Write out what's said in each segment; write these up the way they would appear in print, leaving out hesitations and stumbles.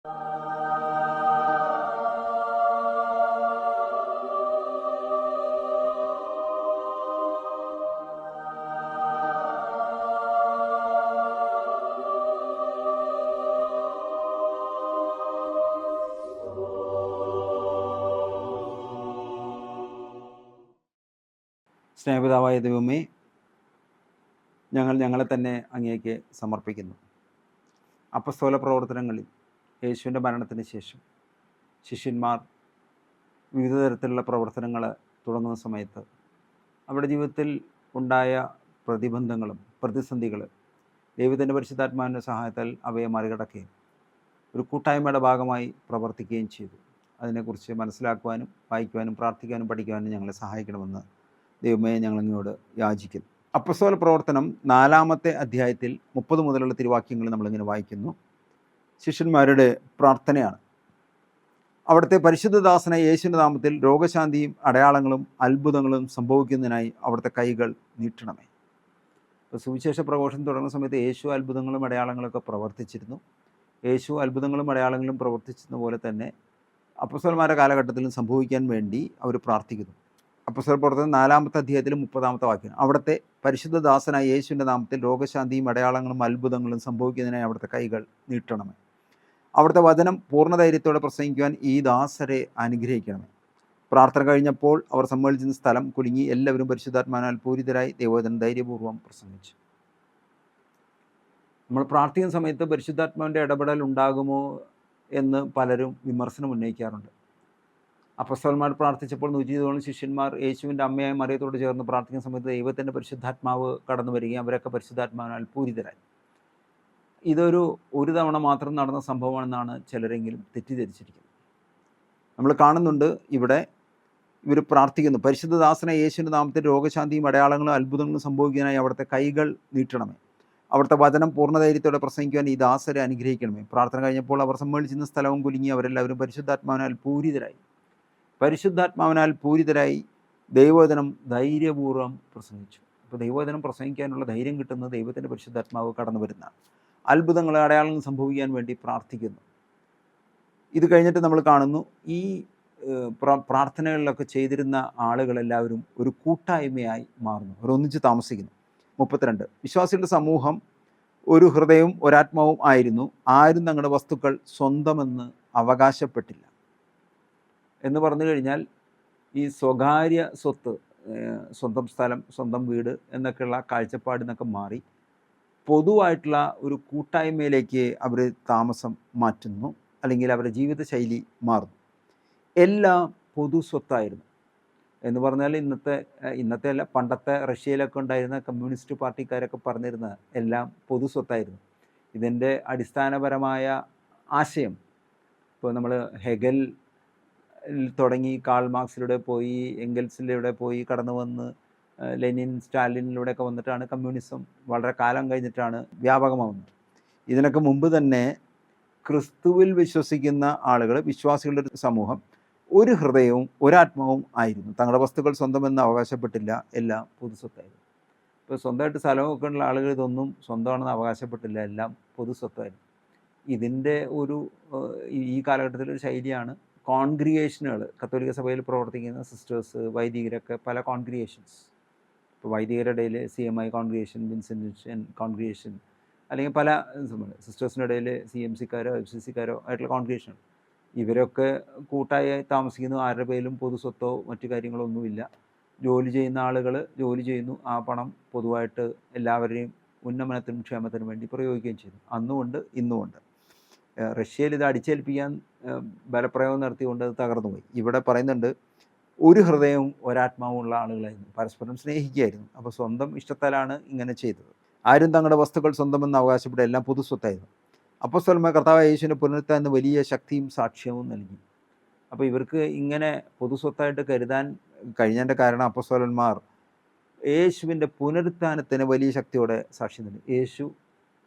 സ്നേഹപിതാവായ ദൈവമേ, ഞങ്ങളെ തന്നെ അങ്ങേക്ക് സമർപ്പിക്കുന്നു. അപ്പസ്തോല പ്രവർത്തനങ്ങളിൽ യേശുവിൻ്റെ മരണത്തിന് ശേഷം ശിഷ്യന്മാർ വിവിധ തരത്തിലുള്ള പ്രവർത്തനങ്ങൾ തുടങ്ങുന്ന സമയത്ത് അവരുടെ ജീവിതത്തിൽ ഉണ്ടായ പ്രതിബന്ധങ്ങളും പ്രതിസന്ധികൾ ദൈവത്തിൻ്റെ പരിശുദ്ധാത്മാവിൻ്റെ സഹായത്താൽ അവയെ മറികടക്കുകയും ഒരു കൂട്ടായ്മയുടെ ഭാഗമായി പ്രവർത്തിക്കുകയും ചെയ്തു. അതിനെക്കുറിച്ച് മനസ്സിലാക്കുവാനും വായിക്കുവാനും പ്രാർത്ഥിക്കാനും പഠിക്കുവാനും ഞങ്ങളെ സഹായിക്കണമെന്ന് ദൈവമേ ഞങ്ങളങ്ങോട് യാചിക്കുന്നു. അപ്പസ്തോല പ്രവർത്തനം 4-ാമത്തെ അധ്യായത്തിൽ 30 മുതലുള്ള തിരുവാക്യങ്ങൾ നമ്മളിങ്ങനെ വായിക്കുന്നു. ശിഷ്യന്മാരുടെ പ്രാർത്ഥനയാണ്. അവിടുത്തെ പരിശുദ്ധദാസനായ യേശുവിൻ്റെ നാമത്തിൽ രോഗശാന്തിയും അടയാളങ്ങളും അത്ഭുതങ്ങളും സംഭവിക്കുന്നതിനായി അവിടുത്തെ കൈകൾ നീട്ടണമേ. ഇപ്പോൾ സുവിശേഷ പ്രഘോഷണം തുടങ്ങുന്ന സമയത്ത് യേശു അത്ഭുതങ്ങളും അടയാളങ്ങളൊക്കെ പ്രവർത്തിച്ചിരുന്നു. യേശു അത്ഭുതങ്ങളും അടയാളങ്ങളും പ്രവർത്തിച്ചതുപോലെ പോലെ തന്നെ അപ്പസ്തോലന്മാരുടെ കാലഘട്ടത്തിലും സംഭവിക്കാൻ വേണ്ടി അവർ പ്രാർത്ഥിക്കുന്നു. അപ്പസ്തോല പ്രവർത്തനം 4-ാമത്തെ അധ്യായത്തിലും 30-ാമത്തെ വാക്യം, അവിടുത്തെ പരിശുദ്ധദാസനായ യേശുവിൻ്റെ നാമത്തിൽ രോഗശാന്തിയും അടയാളങ്ങളും അത്ഭുതങ്ങളും സംഭവിക്കുന്നതിനായി അവിടുത്തെ കൈകൾ നീട്ടണമേ. അവിടുത്തെ വചനം പൂർണ്ണധൈര്യത്തോടെ പ്രസംഗിക്കുവാൻ ഈ ദാസരെ അനുഗ്രഹിക്കണമേ. പ്രാർത്ഥന കഴിഞ്ഞപ്പോൾ അവർ സമ്മേളിച്ചിരുന്ന സ്ഥലം കുലുങ്ങി എല്ലാവരും പരിശുദ്ധാത്മാവിനാൽ പൂരിതരായി ദൈവവചനം ധൈര്യപൂർവ്വം പ്രസംഗിച്ചു. നമ്മൾ പ്രാർത്ഥിക്കുന്ന സമയത്ത് പരിശുദ്ധാത്മാവിൻ്റെ ഇടപെടൽ ഉണ്ടാകുമോ എന്ന് പലരും വിമർശനം ഉന്നയിക്കാറുണ്ട്. അപ്പസ്തോലന്മാർ പ്രാർത്ഥിച്ചപ്പോൾ 120 ശിഷ്യന്മാർ യേശുവിൻ്റെ അമ്മയായ മറിയത്തോട് ചേർന്ന് പ്രാർത്ഥിക്കുന്ന സമയത്ത് ദൈവത്തിൻ്റെ പരിശുദ്ധാത്മാവ് കടന്നു വരികയും അവരൊക്കെ പരിശുദ്ധാത്മാവിനാൽ പൂരിതരായി. ഒരു തവണ മാത്രം നടന്ന സംഭവമാണെന്നാണ് ചിലരെങ്കിലും തെറ്റിദ്ധരിച്ചിരിക്കുന്നത്. നമ്മൾ കാണുന്നുണ്ട് ഇവിടെ ഇവർ പ്രാർത്ഥിക്കുന്നു, പരിശുദ്ധദാസന യേശുവിൻ്റെ നാമത്തിൽ രോഗശാന്തിയും അടയാളങ്ങളും അത്ഭുതങ്ങളും സംഭവിക്കാനായി അവിടുത്തെ കൈകൾ നീട്ടണമേ. അവിടുത്തെ വചനം പൂർണ്ണധൈര്യത്തോടെ പ്രസംഗിക്കുവാൻ ഈ ദാസരെ അനുഗ്രഹിക്കണമേ. പ്രാർത്ഥന കഴിഞ്ഞപ്പോൾ അവർ സമ്മേളിച്ചിരുന്ന സ്ഥലവും കുലുങ്ങി അവരെല്ലാവരും പരിശുദ്ധാത്മാവിനാൽ പൂരിതരായി ദൈവവചനം ധൈര്യപൂർവ്വം പ്രസംഗിച്ചു. അപ്പോൾ ദൈവവചനം പ്രസംഗിക്കാനുള്ള ധൈര്യം കിട്ടുന്നത് ദൈവത്തിൻ്റെ പരിശുദ്ധാത്മാവ് കടന്നു വരുന്നതാണ്. അത്ഭുതങ്ങൾ അടയാളങ്ങൾ സംഭവിക്കാൻ വേണ്ടി പ്രാർത്ഥിക്കുന്നു. ഇത് കഴിഞ്ഞിട്ട് നമ്മൾ കാണുന്നു, ഈ പ്രാർത്ഥനകളിലൊക്കെ ചെയ്തിരുന്ന ആളുകളെല്ലാവരും ഒരു കൂട്ടായ്മയായി മാറുന്നു, അവരൊന്നിച്ച് താമസിക്കുന്നു. 32, വിശ്വാസികളുടെ സമൂഹം ഒരു ഹൃദയവും ഒരാത്മാവും ആയിരുന്നു, ആരും തങ്ങളുടെ വസ്തുക്കൾ സ്വന്തമെന്ന് അവകാശപ്പെട്ടില്ല. എന്ന് പറഞ്ഞു കഴിഞ്ഞാൽ ഈ സ്വകാര്യ സ്വത്ത്, സ്വന്തം സ്ഥലം, സ്വന്തം വീട് എന്നൊക്കെയുള്ള കാഴ്ചപ്പാടിൽ മാറി പൊതുവായിട്ടുള്ള ഒരു കൂട്ടായ്മയിലേക്ക് അവർ താമസം മാറ്റുന്നു, അല്ലെങ്കിൽ അവരുടെ ജീവിതശൈലി മാറുന്നു. എല്ലാം പൊതു സ്വത്തായിരുന്നു. എന്ന് പറഞ്ഞാൽ ഇന്നത്തെ അല്ല, പണ്ടത്തെ റഷ്യയിലൊക്കെ ഉണ്ടായിരുന്ന കമ്മ്യൂണിസ്റ്റ് പാർട്ടിക്കാരൊക്കെ പറഞ്ഞിരുന്ന എല്ലാം പൊതു സ്വത്തായിരുന്നു. ഇതിൻ്റെ അടിസ്ഥാനപരമായ ആശയം ഇപ്പോൾ നമ്മൾ ഹെഗൽ തുടങ്ങി കാൾ മാർക്സിലൂടെ പോയി, എംഗൽസിലൂടെ പോയി കടന്നു വന്ന് ലെനിൻ, സ്റ്റാലിനിലൂടെയൊക്കെ വന്നിട്ടാണ് കമ്മ്യൂണിസം വളരെ കാലം കഴിഞ്ഞിട്ടാണ് വ്യാപകമാവുന്നത്. ഇതിനൊക്കെ മുമ്പ് തന്നെ ക്രിസ്തുവിൽ വിശ്വസിക്കുന്ന ആളുകൾ, വിശ്വാസികളുടെ ഒരു സമൂഹം ഒരു ഹൃദയവും ഒരാത്മാവും ആയിരുന്നു. തങ്ങളുടെ വസ്തുക്കൾ സ്വന്തമെന്ന് അവകാശപ്പെട്ടില്ല, എല്ലാം പൊതുസ്വത്തായിരുന്നു. ഇപ്പോൾ സ്വന്തമായിട്ട് സ്ഥലമൊക്കെ ഉള്ള ആളുകൾ ഇതൊന്നും സ്വന്തമാണെന്ന് അവകാശപ്പെട്ടില്ല, എല്ലാം പൊതുസ്വത്തായിരുന്നു. ഇതിൻ്റെ ഈ കാലഘട്ടത്തിലൊരു ശൈലിയാണ് കോൺഗ്രിഗേഷനുകൾ. കത്തോലിക്ക സഭയിൽ പ്രവർത്തിക്കുന്ന സിസ്റ്റേഴ്സ്, വൈദികരൊക്കെ പല കോൺഗ്രിഗേഷൻസ്, ഇപ്പോൾ വൈദികരുടെ ഇടയിൽ CMI കോൺഗ്രിഗേഷൻ, വിൻസെൻറ്റ് കോൺഗ്രിഗേഷൻ, അല്ലെങ്കിൽ പല സിസ്റ്റേഴ്സിൻ്റെ ഇടയിൽ CMCക്കാരോ FCCക്കാരോ ആയിട്ടുള്ള കോൺഗ്രിഗേഷൻ. ഇവരൊക്കെ കൂട്ടായി താമസിക്കുന്നു. ആരുടെ പേരിലും പൊതു സ്വത്തോ മറ്റു കാര്യങ്ങളോ ഒന്നുമില്ല. ജോലി ചെയ്യുന്ന ആളുകൾ ജോലി ചെയ്യുന്നു, ആ പണം പൊതുവായിട്ട് എല്ലാവരുടെയും ഉന്നമനത്തിനും ക്ഷേമത്തിനും വേണ്ടി പ്രയോഗിക്കുകയും ചെയ്യുന്നു. അന്നുമുണ്ട്, ഇന്നുമുണ്ട്. റഷ്യയിൽ ഇത് അടിച്ചേൽപ്പിക്കാൻ ബലപ്രയോഗം നടത്തിക്കൊണ്ട് അത് തകർന്നുപോയി. ഇവിടെ പറയുന്നുണ്ട്, ഒരു ഹൃദയവും ഒരാത്മാവും ഉള്ള ആളുകളായിരുന്നു, പരസ്പരം സ്നേഹിക്കുകയായിരുന്നു. അപ്പോൾ സ്വന്തം ഇഷ്ടത്താലാണ് ഇങ്ങനെ ചെയ്തത്. ആരും തങ്ങളുടെ വസ്തുക്കൾ സ്വന്തമെന്ന് അവകാശപ്പെട്ട എല്ലാം പൊതുസ്വത്തായിരുന്നു. അപ്പോസ്തലന്മാർ കർത്താവായ യേശുവിൻ്റെ പുനരുത്ഥാനത്തിന് വലിയ ശക്തിയും സാക്ഷ്യവും നൽകി. അപ്പോൾ ഇവർക്ക് ഇങ്ങനെ പൊതുസ്വത്തായിട്ട് കരുതാൻ കഴിഞ്ഞതിൻ്റെ കാരണം അപ്പോസ്തലന്മാർ യേശുവിൻ്റെ പുനരുത്ഥാനത്തിന് വലിയ ശക്തിയോടെ സാക്ഷ്യം നൽകി. യേശു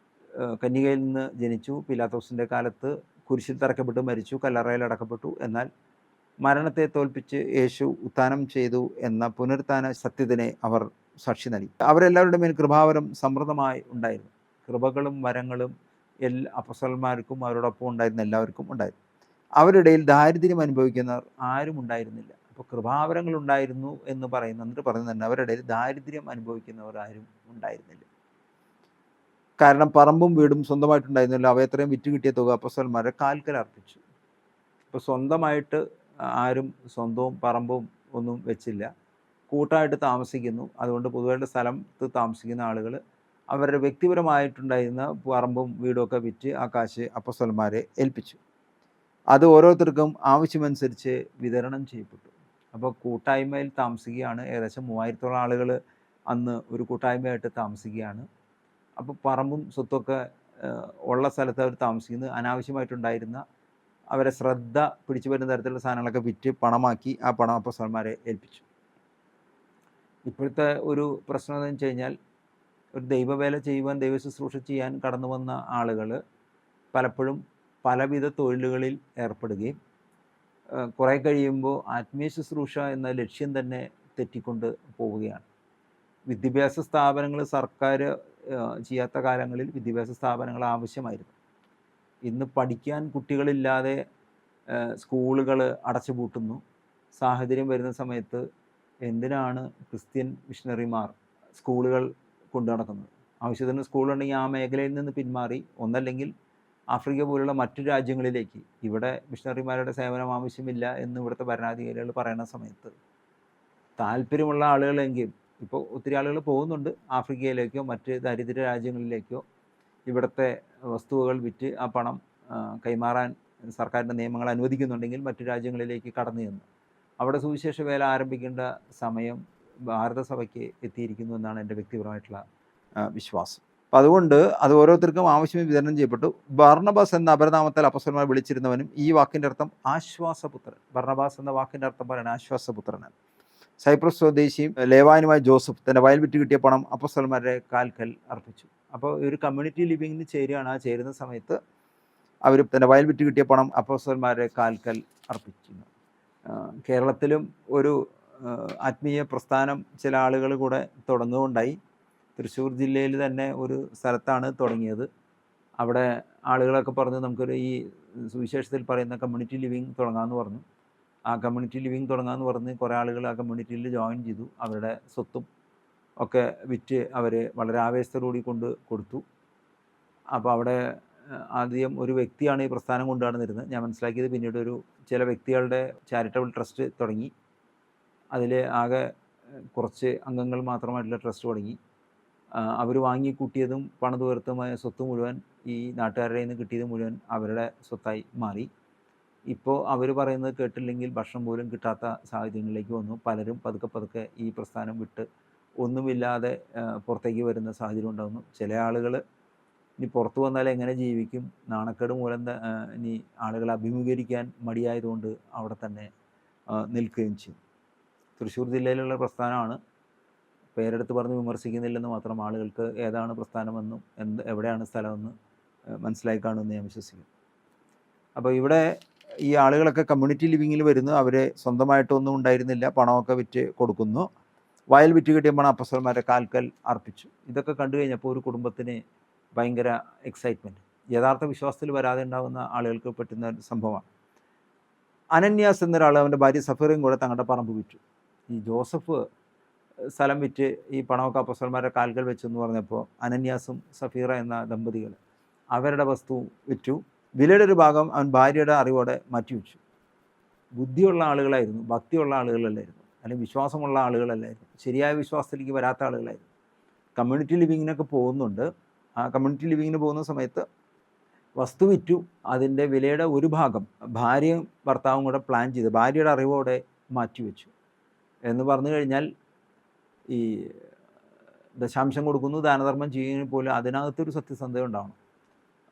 കന്യകയിൽ നിന്ന് ജനിച്ചു, പിലാത്തോസിൻ്റെ കാലത്ത് കുരിശിൽ തറയ്ക്കപ്പെട്ടു, മരിച്ചു, കല്ലറയിൽ അടക്കപ്പെട്ടു. എന്നാൽ മരണത്തെ തോൽപ്പിച്ച് യേശു ഉത്ഥാനം ചെയ്തു എന്ന പുനരുത്ഥാന സത്യത്തിനെ അവർ സാക്ഷി നൽകി. അവരെല്ലാവരുടെ മേൽ കൃപാവരം സമൃദ്ധമായി ഉണ്ടായിരുന്നു. കൃപകളും വരങ്ങളും അപ്പോസ്തലന്മാർക്കും അവരോടൊപ്പം ഉണ്ടായിരുന്ന എല്ലാവർക്കും ഉണ്ടായിരുന്നു. അവരുടെ ഇടയിൽ ദാരിദ്ര്യം അനുഭവിക്കുന്നവർ ആരും ഉണ്ടായിരുന്നില്ല. അപ്പോൾ കൃപാവരങ്ങൾ ഉണ്ടായിരുന്നു എന്ന് പറയുന്നു. എന്നിട്ട് പറയുന്നത് തന്നെ അവരുടെ ഇടയിൽ ദാരിദ്ര്യം അനുഭവിക്കുന്നവർ ആരും ഉണ്ടായിരുന്നില്ല. കാരണം പറമ്പും വീടും സ്വന്തമായിട്ടുണ്ടായിരുന്നില്ല. അവയത്രയും വിറ്റ് കിട്ടിയ തുക അപ്പോസ്തലന്മാരെ കാൽക്കൽ അർപ്പിച്ചു. ഇപ്പോൾ സ്വന്തമായിട്ട് ആരും സ്വന്തവും പറമ്പും ഒന്നും വെച്ചില്ല. കൂട്ടായിട്ട് താമസിക്കുന്നു. അതുകൊണ്ട് പൊതുവായിട്ട് സ്ഥലത്ത് താമസിക്കുന്ന ആളുകൾ അവരുടെ വ്യക്തിപരമായിട്ടുണ്ടായിരുന്ന പറമ്പും വീടുമൊക്കെ വിറ്റ് ആ കാശ് അപ്പോസ്തലന്മാരെ ഏൽപ്പിച്ചു. അത് ഓരോരുത്തർക്കും ആവശ്യമനുസരിച്ച് വിതരണം ചെയ്യപ്പെട്ടു. അപ്പോൾ കൂട്ടായ്മയിൽ താമസിക്കുകയാണ്. ഏകദേശം 3000-ഓളം ആളുകൾ അന്ന് ഒരു കൂട്ടായ്മയായിട്ട് താമസിക്കുകയാണ്. അപ്പോൾ പറമ്പും സ്വത്തൊക്കെ ഉള്ള സ്ഥലത്ത് അവർ താമസിക്കുന്നത് അനാവശ്യമായിട്ടുണ്ടായിരുന്ന അവരെ ശ്രദ്ധ പിടിച്ചു വരുന്ന തരത്തിലുള്ള സാധനങ്ങളൊക്കെ വിറ്റ് പണമാക്കി ആ പണം അപ്പോസ്തലന്മാരെ ഏൽപ്പിച്ചു. ഇപ്പോഴത്തെ ഒരു പ്രശ്നം എന്ന് വെച്ച് കഴിഞ്ഞാൽ ഒരു ദൈവവേല ചെയ്യുവാൻ ദൈവ ശുശ്രൂഷ ചെയ്യാൻ കടന്നു വന്ന ആളുകൾ പലപ്പോഴും പലവിധ തൊഴിലുകളിൽ ഏർപ്പെടുകയും കുറേ കഴിയുമ്പോൾ ആത്മീയ ശുശ്രൂഷ എന്ന ലക്ഷ്യം തന്നെ തെറ്റിക്കൊണ്ട് പോവുകയാണ്. വിദ്യാഭ്യാസ സ്ഥാപനങ്ങൾ സർക്കാർ ചെയ്യാത്ത കാലങ്ങളിൽ വിദ്യാഭ്യാസ സ്ഥാപനങ്ങൾ ആവശ്യമായിരുന്നു. ഇന്ന് പഠിക്കാൻ കുട്ടികളില്ലാതെ സ്കൂളുകൾ അടച്ചുപൂട്ടുന്നു. സാഹചര്യം വരുന്ന സമയത്ത് എന്തിനാണ് ക്രിസ്ത്യൻ മിഷണറിമാർ സ്കൂളുകൾ കൊണ്ടു നടക്കുന്നത്? ആവശ്യത്തിന് സ്കൂളുണ്ടെങ്കിൽ ആ മേഖലയിൽ നിന്ന് പിന്മാറി ഒന്നല്ലെങ്കിൽ ആഫ്രിക്ക പോലുള്ള മറ്റു രാജ്യങ്ങളിലേക്ക്, ഇവിടെ മിഷണറിമാരുടെ സേവനം ആവശ്യമില്ല എന്ന് ഇവിടുത്തെ ഭരണാധികാരികൾ പറയുന്ന സമയത്ത് താല്പര്യമുള്ള ആളുകളെങ്കിൽ, ഇപ്പോൾ ഒത്തിരി ആളുകൾ പോകുന്നുണ്ട് ആഫ്രിക്കയിലേക്കോ മറ്റ് ദരിദ്ര രാജ്യങ്ങളിലേക്കോ ഇവിടുത്തെ വസ്തുവകൾ വിറ്റ് ആ പണം കൈമാറാൻ സർക്കാരിൻ്റെ നിയമങ്ങൾ അനുവദിക്കുന്നുണ്ടെങ്കിൽ മറ്റു രാജ്യങ്ങളിലേക്ക് കടന്നു ചെന്ന് അവിടെ സുവിശേഷ വേല ആരംഭിക്കേണ്ട സമയം ഭാരതസഭയ്ക്ക് എത്തിയിരിക്കുന്നു എന്നാണ് എൻ്റെ വ്യക്തിപരമായിട്ടുള്ള വിശ്വാസം. അപ്പം അതുകൊണ്ട് അത് ഓരോരുത്തർക്കും ആവശ്യം വിതരണം ചെയ്യപ്പെട്ടു. ബർണബാസ് എന്ന അപരനാമത്താൽ അപ്പോസ്തലന്മാർ വിളിച്ചിരുന്നവനും ഈ വാക്കിൻ്റെ അർത്ഥം ആശ്വാസപുത്രൻ. ബർണബാസ് എന്ന വാക്കിൻ്റെ അർത്ഥം പറയുന്നത് ആശ്വാസപുത്രനാണ്. സൈപ്രസ് സ്വദേശിയും ലേവാനുമായ ജോസഫ് തൻ്റെ വയൽ വിറ്റ് കിട്ടിയ പണം അപ്പോസ്തലന്മാരുടെ കാൽക്കൽ അർപ്പിച്ചു. അപ്പോൾ ഒരു കമ്മ്യൂണിറ്റി ലിവിങ്ങിന് ചേരുകയാണ്. ആ ചേരുന്ന സമയത്ത് അവർ തൻ്റെ വയൽ വിറ്റ് കിട്ടിയ പണം അപ്പോസ്തലന്മാരുടെ കാൽക്കൽ അർപ്പിക്കുന്നു. കേരളത്തിലും ഒരു ആത്മീയ പ്രസ്ഥാനം ചില ആളുകൾ കൂടെ തുടങ്ങുകയുണ്ടായി. തൃശ്ശൂർ ജില്ലയിൽ തന്നെ ഒരു സ്ഥലത്താണ് തുടങ്ങിയത്. അവിടെ ആളുകളൊക്കെ പറഞ്ഞു നമുക്കൊരു ഈ സുവിശേഷത്തിൽ പറയുന്ന കമ്മ്യൂണിറ്റി ലിവിങ് തുടങ്ങാമെന്ന് പറഞ്ഞു. ആ കമ്മ്യൂണിറ്റി ലിവിങ് തുടങ്ങാമെന്ന് പറഞ്ഞ് കുറേ ആളുകൾ ആ കമ്മ്യൂണിറ്റിയിൽ ജോയിൻ ചെയ്തു. അവരുടെ സ്വത്തും ഒക്കെ വിറ്റ് അവർ വളരെ ആവേശത്തോടുകൂടി കൊടുത്തു. അപ്പോൾ അവിടെ ആദ്യം ഒരു വ്യക്തിയാണ് ഈ പ്രസ്ഥാനം കൊണ്ടു നടന്നിരുന്നത്. ഞാൻ മനസ്സിലാക്കിയത് പിന്നീട് ചില വ്യക്തികളുടെ ചാരിറ്റബിൾ ട്രസ്റ്റ് തുടങ്ങി. അതിൽ ആകെ കുറച്ച് അംഗങ്ങൾ മാത്രമായിട്ടുള്ള ട്രസ്റ്റ് തുടങ്ങി. അവർ വാങ്ങിക്കൂട്ടിയതും പണതുയർത്തുമായ സ്വത്ത് മുഴുവൻ ഈ നാട്ടുകാരുടെ നിന്ന് കിട്ടിയത് മുഴുവൻ അവരുടെ സ്വത്തായി മാറി. ഇപ്പോൾ അവർ പറയുന്നത് കേട്ടില്ലെങ്കിൽ ഭക്ഷണം പോലും കിട്ടാത്ത സാഹചര്യങ്ങളിലേക്ക് വന്നു. പലരും പതുക്കെ ഈ പ്രസ്ഥാനം വിട്ട് ഒന്നുമില്ലാതെ പുറത്തേക്ക് വരുന്ന സാഹചര്യം ഉണ്ടാകുന്നു. ചില ആളുകൾ ഇനി പുറത്തു വന്നാൽ എങ്ങനെ ജീവിക്കും, നാണക്കേട് മൂലം ഇനി ആളുകൾ അഭിമുഖീകരിക്കാൻ മടിയായതുകൊണ്ട് അവിടെ തന്നെ നിൽക്കുകയും ചെയ്യും. തൃശ്ശൂർ ജില്ലയിലുള്ള പ്രസ്ഥാനമാണ്. പേരെടുത്ത് പറഞ്ഞ് വിമർശിക്കുന്നില്ലെന്ന് മാത്രം. ആളുകൾക്ക് ഏതാണ് പ്രസ്ഥാനമെന്നും എവിടെയാണ് സ്ഥലമെന്ന് മനസ്സിലായി കാണുമെന്ന് ഞാൻ വിശ്വസിക്കുന്നു. അപ്പോൾ ഇവിടെ ഈ ആളുകളൊക്കെ കമ്മ്യൂണിറ്റി ലിവിങ്ങിൽ വരുന്നു. അവർ സ്വന്തമായിട്ടൊന്നും ഉണ്ടായിരുന്നില്ല, പണമൊക്കെ വിറ്റ് കൊടുക്കുന്നു. വയൽ വിറ്റ് കിട്ടിയ പണം അപ്പോസ്തലന്മാരുടെ കാൽക്കൽ അർപ്പിച്ചു. ഇതൊക്കെ കണ്ടു കഴിഞ്ഞപ്പോൾ ഒരു കുടുംബത്തിന് ഭയങ്കര എക്സൈറ്റ്മെൻറ്റ്. യഥാർത്ഥ വിശ്വാസത്തിൽ വരാതെ ഉണ്ടാകുന്ന ആളുകൾക്ക് പറ്റുന്ന സംഭവമാണ്. അനന്യാസ് എന്നൊരാൾ അവൻ്റെ ഭാര്യ സഫീറയും കൂടെ തങ്ങളുടെ പറമ്പ് വിറ്റു. ഈ ജോസഫ് സ്ഥലം വിറ്റ് ഈ പണമൊക്കെ അപ്പോസ്തലന്മാരുടെ കാൽക്കൽ വെച്ചെന്ന് പറഞ്ഞപ്പോൾ അനന്യാസും സഫീറ എന്ന ദമ്പതികൾ അവരുടെ വസ്തു വിറ്റു. വിലയുടെ ഒരു ഭാഗം അവൻ ഭാര്യയുടെ അറിവോടെ മാറ്റിവെച്ചു. ബുദ്ധിയുള്ള ആളുകളായിരുന്നു, ഭക്തിയുള്ള ആളുകളല്ലായിരുന്നു, അല്ലെങ്കിൽ വിശ്വാസമുള്ള ആളുകളല്ലായിരുന്നു, ശരിയായ വിശ്വാസത്തിലേക്ക് വരാത്ത ആളുകളായിരുന്നു. കമ്മ്യൂണിറ്റി ലിവിങ്ങിനൊക്കെ പോകുന്നുണ്ട്. ആ കമ്മ്യൂണിറ്റി ലിവിങ്ങിന് പോകുന്ന സമയത്ത് വസ്തു വിറ്റു. അതിൻ്റെ വിലയുടെ ഒരു ഭാഗം ഭാര്യയും ഭർത്താവും കൂടെ പ്ലാൻ ചെയ്ത് ഭാര്യയുടെ അറിവോടെ മാറ്റിവെച്ചു. എന്ന് പറഞ്ഞു കഴിഞ്ഞാൽ ഈ ദശാംശം കൊടുക്കുന്നു, ദാനധർമ്മം ചെയ്യുന്നതിന് പോലും അതിനകത്തൊരു സത്യസന്ധത ഉണ്ടാവണം.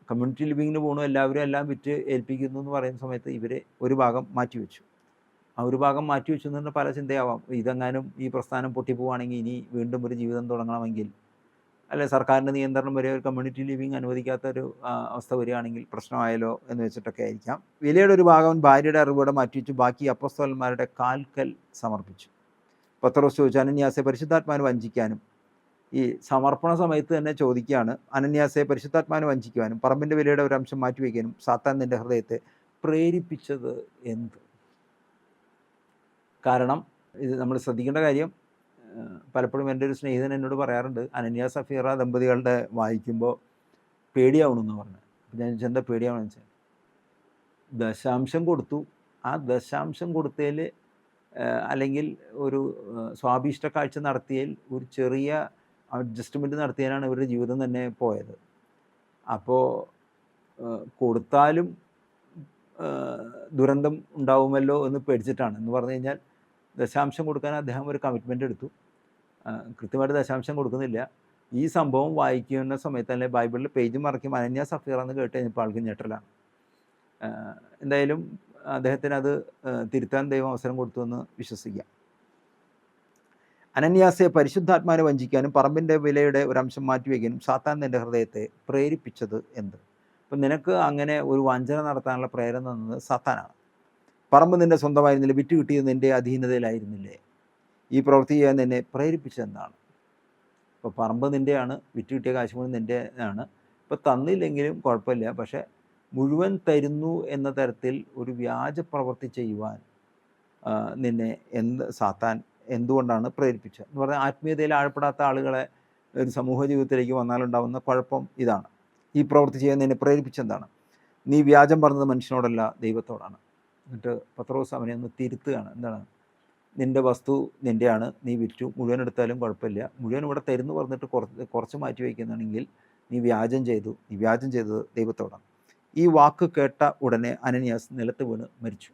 കമ്മ്യൂണിറ്റി ലിവിങ്ങിന് പോകണു, എല്ലാവരും എല്ലാം വിറ്റ് ഏൽപ്പിക്കുന്നു എന്ന് പറയുന്ന സമയത്ത് ഇവർ ഒരു ഭാഗം മാറ്റിവെച്ചു. ആ ഒരു ഭാഗം മാറ്റിവെച്ചു എന്ന് പറഞ്ഞാൽ പല ചിന്തയാവാം. ഇതെങ്ങാനും ഈ പ്രസ്ഥാനം പൊട്ടിപ്പോവുകയാണെങ്കിൽ ഇനി വീണ്ടും ഒരു ജീവിതം തുടങ്ങണമെങ്കിൽ, അല്ലെ സർക്കാരിൻ്റെ നിയന്ത്രണം വരെ ഒരു കമ്മ്യൂണിറ്റി ലിവിങ് അനുവദിക്കാത്തൊരു അവസ്ഥ വരികയാണെങ്കിൽ പ്രശ്നമായാലോ എന്ന് വെച്ചിട്ടൊക്കെ ആയിരിക്കാം. വിലയുടെ ഒരു ഭാഗം ഭാര്യയുടെ അറിവോടെ മാറ്റിവെച്ചു. ബാക്കി അപ്പോസ്തലന്മാരുടെ കാൽക്കൽ സമർപ്പിച്ചു. പത്രോസ് ചോദിച്ചു, അനന്യാസെ പരിശുദ്ധാത്മാവിനെ വഞ്ചിക്കാനും ഈ സമർപ്പണ സമയത്ത് തന്നെ ചോദിക്കുകയാണ്, അനന്യാസെ പരിശുദ്ധാത്മാവിനെ വഞ്ചിക്കുവാനും പറമ്പിൻ്റെ വിലയുടെ ഒരു അംശം മാറ്റിവെക്കാനും സാത്താൻ നിൻ്റെ ഹൃദയത്തെ പ്രേരിപ്പിച്ചത് എന്ത്? കാരണം ഇത് നമ്മൾ ശ്രദ്ധിക്കേണ്ട കാര്യം, പലപ്പോഴും എൻ്റെ ഒരു സ്നേഹിതൻ എന്നോട് പറയാറുണ്ട്, അനന്യ സഫീറ ദമ്പതികളുടെ വായിക്കുമ്പോൾ പേടിയാവണമെന്ന് പറഞ്ഞു. അപ്പം ഞാൻ ചോദിച്ചാൽ എന്താ പേടിയാവണമെന്ന് വെച്ചാൽ, ദശാംശം കൊടുത്തു, ആ ദശാംശം കൊടുത്തതിൽ അല്ലെങ്കിൽ ഒരു സ്വാഭീഷ്ട കാഴ്ച നടത്തിയതിൽ ഒരു ചെറിയ അഡ്ജസ്റ്റ്മെൻറ്റ് നടത്തിയാലാണ് ഇവരുടെ ജീവിതം തന്നെ പോയത്. അപ്പോൾ കൊടുത്താലും ദുരന്തം ഉണ്ടാവുമല്ലോ എന്ന് പേടിച്ചിട്ടാണ്. എന്ന് പറഞ്ഞു കഴിഞ്ഞാൽ ദശാംശം കൊടുക്കാൻ അദ്ദേഹം ഒരു കമ്മിറ്റ്മെൻ്റ് എടുത്തു, കൃത്യമായിട്ട് ദശാംശം കൊടുക്കുന്നില്ല. ഈ സംഭവം വായിക്കുന്ന സമയത്ത് തന്നെ ബൈബിളിൽ പേജ് മറക്കും അനന്യ സഫീറ എന്ന് കേട്ട് കഴിഞ്ഞപ്പോൾ ആൾക്ക് ഞെട്ടലാണ്. എന്തായാലും അദ്ദേഹത്തിന് അത് തിരുത്താൻ ദൈവം അവസരം കൊടുത്തു എന്ന് വിശ്വസിക്കാം. അനന്യാസെ പരിശുദ്ധാത്മാവിനെ വഞ്ചിക്കാനും പറമ്പിൻ്റെ വിലയുടെ ഒരു അംശം മാറ്റിവെക്കാനും സാത്താൻ നിൻ്റെ ഹൃദയത്തെ പ്രേരിപ്പിച്ചത് എന്ത്? അപ്പം നിനക്ക് അങ്ങനെ ഒരു വഞ്ചന നടത്താനുള്ള പ്രേരണ തന്നത് സാത്താനാണ്. പറമ്പ് നിൻ്റെ സ്വന്തമായിരുന്നില്ല, വിറ്റ് കിട്ടിയത് നിൻ്റെ അധീനതയിലായിരുന്നില്ലേ? ഈ പ്രവൃത്തി ചെയ്യാൻ നിന്നെ പ്രേരിപ്പിച്ചതെന്താണ്? ഇപ്പോൾ പറമ്പ് നിൻ്റെയാണ്, വിറ്റ് കിട്ടിയ കാശ് മുഴുവൻ നിൻ്റെ ആണ്. ഇപ്പോൾ തന്നില്ലെങ്കിലും കുഴപ്പമില്ല, പക്ഷേ മുഴുവൻ തരുന്നു എന്ന തരത്തിൽ ഒരു വ്യാജ പ്രവൃത്തി ചെയ്യുവാൻ നിന്നെ സാത്താൻ എന്തുകൊണ്ടാണ് പ്രേരിപ്പിച്ചത് എന്ന് പറഞ്ഞാൽ, ആത്മീയതയിൽ ആഴപ്പെടാത്ത ആളുകളെ ഒരു സമൂഹ ജീവിതത്തിലേക്ക് വന്നാലുണ്ടാകുന്ന കുഴപ്പം ഇതാണ്. ഈ പ്രവൃത്തി ചെയ്യാൻ നിന്നെ പ്രേരിപ്പിച്ചെന്താണ്? നീ വ്യാജം പറഞ്ഞത് മനുഷ്യനോടല്ല ദൈവത്തോടാണ്. എന്നിട്ട് പത്രോസ് അവനെ ഒന്ന് തിരുത്തുകയാണ്. എന്താണ്? നിൻ്റെ വസ്തു നിൻ്റെയാണ്, നീ വിറ്റു, മുഴുവൻ എടുത്താലും കുഴപ്പമില്ല, മുഴുവൻ ഇവിടെ തരുന്നു പറഞ്ഞിട്ട് കുറച്ച് മാറ്റി വയ്ക്കുന്നതാണെങ്കിൽ നീ വ്യാജം ചെയ്തു, നീ വ്യാജം ചെയ്തത് ദൈവത്തോടാണ്. ഈ വാക്ക് കേട്ട ഉടനെ അനന്യാസ് നിലത്ത് വീണ് മരിച്ചു.